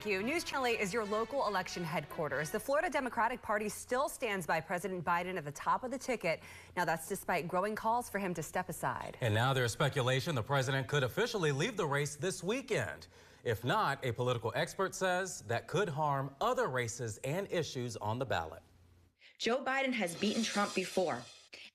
Thank you. News Channel 8 is your local election headquarters. The Florida Democratic Party still stands by President Biden at the top of the ticket. Now that's despite growing calls for him to step aside. And now there's speculation the president could officially leave the race this weekend. If not, a political expert says that could harm other races and issues on the ballot. Joe Biden has beaten Trump before,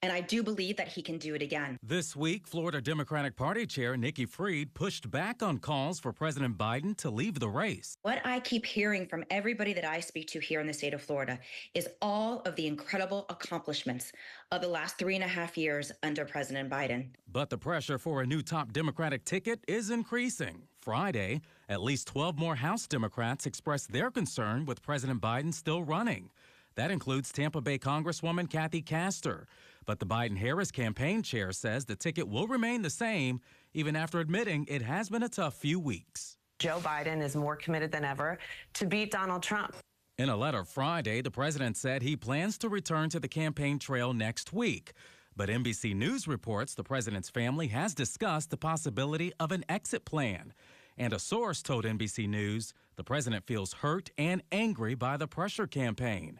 and I do believe that he can do it again. This week, Florida Democratic Party Chair Nikki Fried pushed back on calls for President Biden to leave the race. What I keep hearing from everybody that I speak to here in the state of Florida is all of the incredible accomplishments of the last 3.5 years under President Biden. But the pressure for a new top Democratic ticket is increasing. Friday, at least 12 more House Democrats expressed their concern with President Biden still running. That includes Tampa Bay Congresswoman Kathy Castor. But the Biden-Harris campaign chair says the ticket will remain the same, even after admitting it has been a tough few weeks. Joe Biden is more committed than ever to beat Donald Trump. In a letter Friday, the president said he plans to return to the campaign trail next week. But NBC News reports the president's family has discussed the possibility of an exit plan. And a source told NBC News the president feels hurt and angry by the pressure campaign.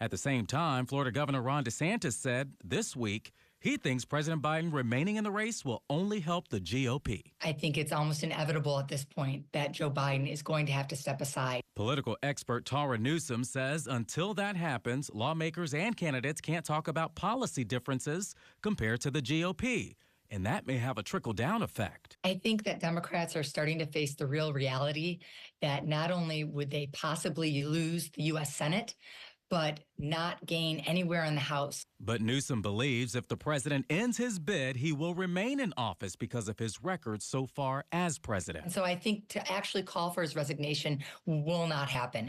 At the same time, Florida Governor Ron DeSantis said this week he thinks President Biden remaining in the race will only help the GOP. I think it's almost inevitable at this point that Joe Biden is going to have to step aside. Political expert Tara Newsom says until that happens, lawmakers and candidates can't talk about policy differences compared to the GOP. And that may have a trickle-down effect. I think that Democrats are starting to face the real reality that not only would they possibly lose the U.S. Senate, but not gain anywhere in the House. But Newsom believes if the president ends his bid, he will remain in office because of his record so far as president. And so I think to actually call for his resignation will not happen.